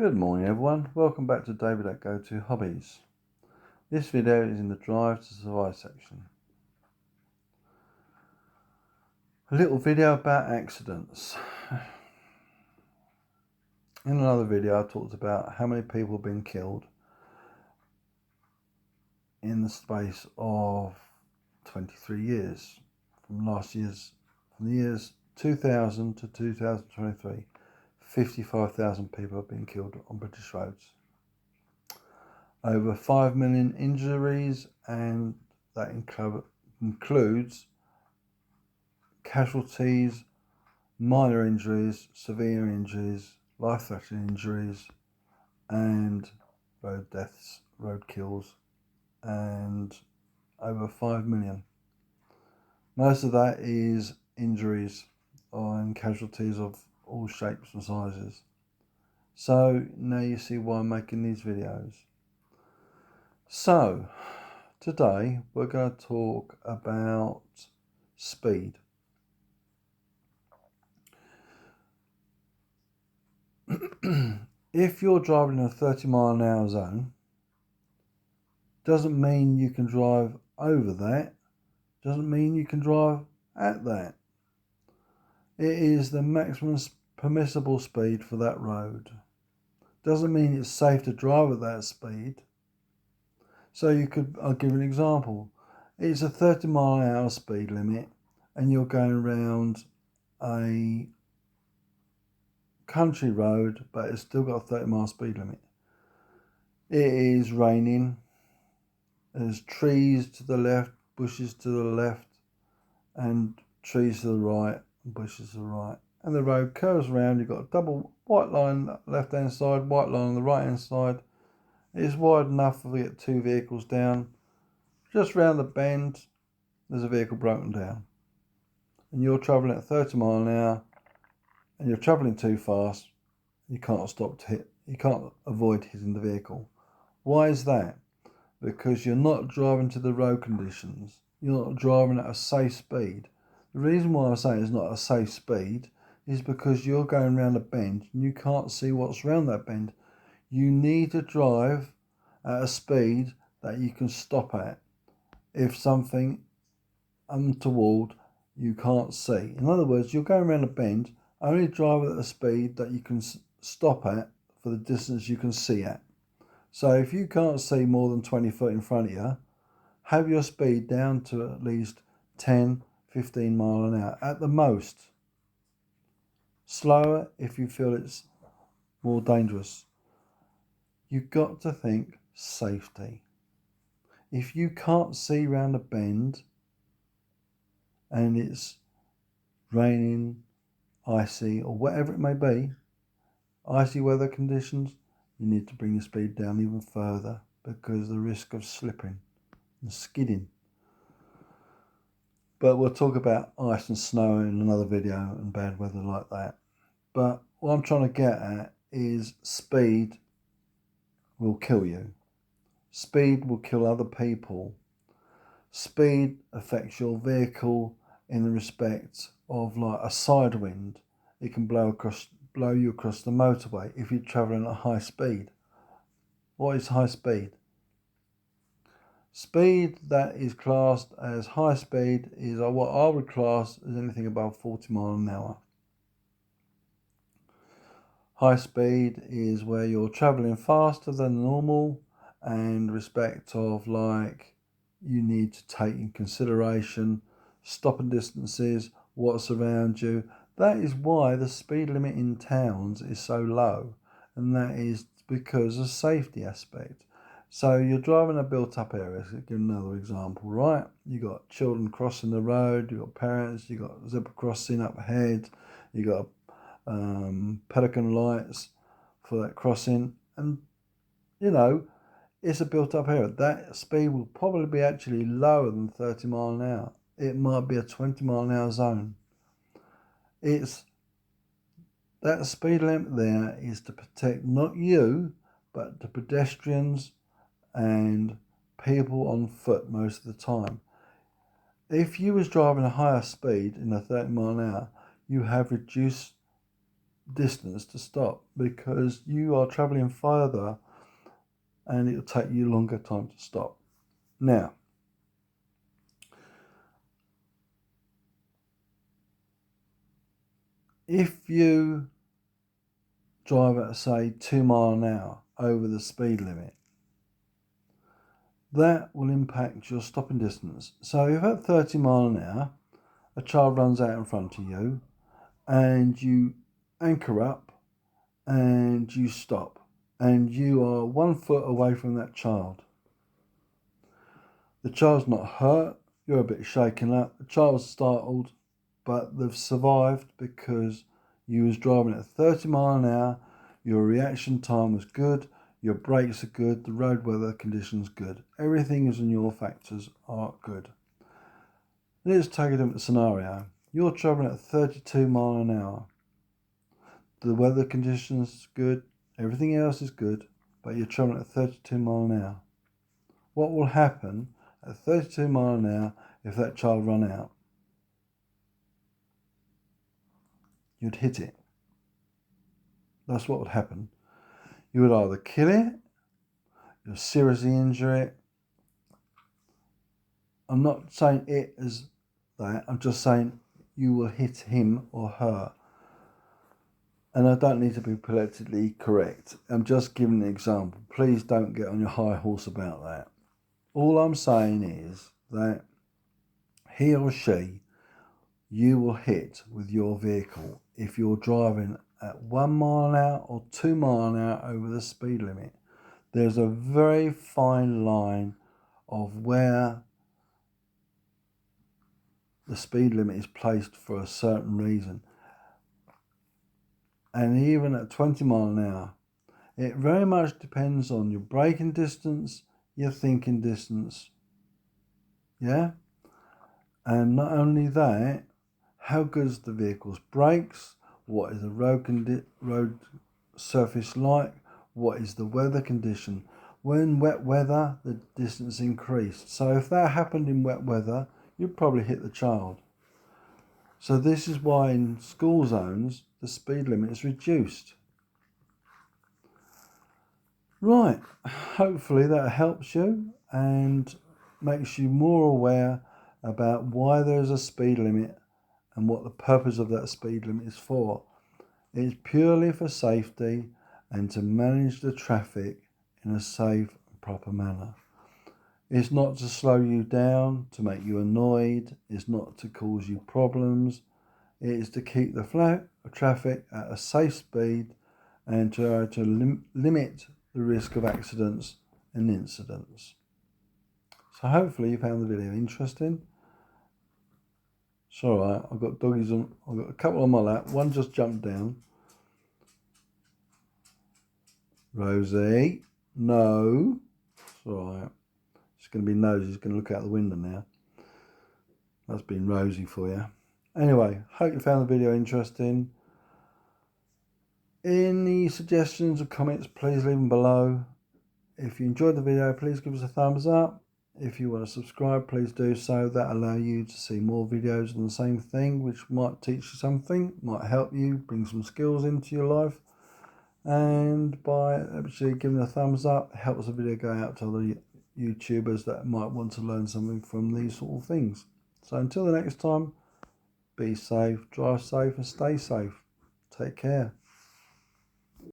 Good morning everyone, welcome back to David at Go To Hobbies. This video is in the Drive to Survive section. A little video about accidents. In another video I talked about how many people have been killed in the space of 23 years. From the years 2000 to 2023, 55,000 people have been killed on British roads. Over 5 million injuries, and that includes casualties, minor injuries, severe injuries, life-threatening injuries, and road deaths, road kills, and over 5 million. Most of that is injuries and casualties of all shapes and sizes. So now you see why I'm making these videos. So today we're going to talk about speed. If you're driving in a 30-mile-an-hour zone, doesn't mean you can drive over that, doesn't mean you can drive at that. It is the maximum permissible speed for that road. Doesn't mean it's safe to drive at that speed. So I'll give an example. It's a 30-mile-an-hour speed limit and you're going around a country road, but it's still got a 30-mile speed limit. It is raining. There's trees to the left, bushes to the left, and trees to the right, and bushes to the right. And the road curves around. You've got a double white line left-hand side, white line on the right-hand side. It's wide enough to get two vehicles down. Just round the bend, there's a vehicle broken down. And you're travelling at 30 miles an hour, and you're travelling too fast. You can't stop to hit. You can't avoid hitting the vehicle. Why is that? Because you're not driving to the road conditions. You're not driving at a safe speed. The reason why I'm saying it's not a safe speed is because you're going around a bend and you can't see what's around that bend. You need to drive at a speed that you can stop at. If something untoward you can't see. In other words, you're going around a bend, only drive at a speed that you can stop at for the distance you can see at. So if you can't see more than 20 foot in front of you, have your speed down to at least 10, 15 miles an hour at the most. Slower if you feel it's more dangerous. You've got to think safety. If you can't see round a bend and it's raining, icy, or whatever it may be, icy weather conditions, you need to bring your speed down even further because of the risk of slipping and skidding. But we'll talk about ice and snow in another video and bad weather like that. But what I'm trying to get at is speed will kill you. Speed will kill other people. Speed affects your vehicle in the respect of like a side wind. It can blow you across the motorway if you're travelling at high speed. What is high speed? Speed that is classed as high speed is what I would class as anything above 40 miles an hour. High speed is where you're travelling faster than normal, and respect of like you need to take in consideration stopping distances, what's around you. That is why the speed limit in towns is so low, and that is because of safety aspect. So you're driving a built-up area. So give another example, right? You got children crossing the road. You got parents. You got zebra crossing up ahead. You got pelican lights for that crossing, and you know it's a built-up area. That speed will probably be actually lower than 30 miles an hour. It might be a 20 mile an hour zone. It's that speed limit there is to protect not you, but the pedestrians and people on foot most of the time. If you was driving a higher speed in a 30 mile an hour, you have reduced distance to stop, because you are travelling further and it'll take you longer time to stop. Now, if you drive at, say, 2 miles an hour over the speed limit, that will impact your stopping distance. So if at 30 miles an hour, a child runs out in front of you and you anchor up and you stop, and you are 1 foot away from that child. The child's not hurt, you're a bit shaken up, the child's startled, but they've survived because you was driving at 30 miles an hour, your reaction time was good, your brakes are good, the road weather conditions good. Everything is in your factors are good. Let's take a different scenario. You're travelling at 32 miles an hour. The weather conditions good, everything else is good, but you're travelling at 32 miles an hour. What will happen at 32 miles an hour if that child run out? You'd hit it. That's what would happen. You would either kill it, you'll seriously injure it. I'm not saying it as that, I'm just saying you will hit him or her. And I don't need to be politically correct. I'm just giving an example. Please don't get on your high horse about that. All I'm saying is that he or she, you will hit with your vehicle if you're driving at 1 mile an hour or 2 miles an hour over the speed limit. There's a very fine line of where the speed limit is placed for a certain reason. And even at 20 miles an hour, it very much depends on your braking distance, your thinking distance. Yeah? And not only that, how good is the vehicle's brakes? What is the road surface like? What is the weather condition? When wet weather, the distance increased. So if that happened in wet weather, you'd probably hit the child. So this is why in school zones, the speed limit is reduced. Right, hopefully that helps you and makes you more aware about why there's a speed limit and what the purpose of that speed limit is for. It's purely for safety and to manage the traffic in a safe and proper manner. It's not to slow you down, to make you annoyed. It's not to cause you problems. It is to keep the flow of traffic at a safe speed and to limit the risk of accidents and incidents. So hopefully you found the video interesting. It's alright, I've got doggies on, I've got a couple on my lap. One just jumped down. Rosie, no. It's alright. She's going to be nosy, she's going to look out the window now. That's been Rosie for you. Anyway, hope you found the video interesting. Any suggestions or comments, please leave them below. If you enjoyed the video, please give us a thumbs up. If you want to subscribe, please do so. That allows you to see more videos on the same thing, which might teach you something, might help you, bring some skills into your life. And by actually giving a thumbs up, it helps the video go out to other YouTubers that might want to learn something from these sort of things. So until the next time, be safe, drive safe and stay safe. Take care.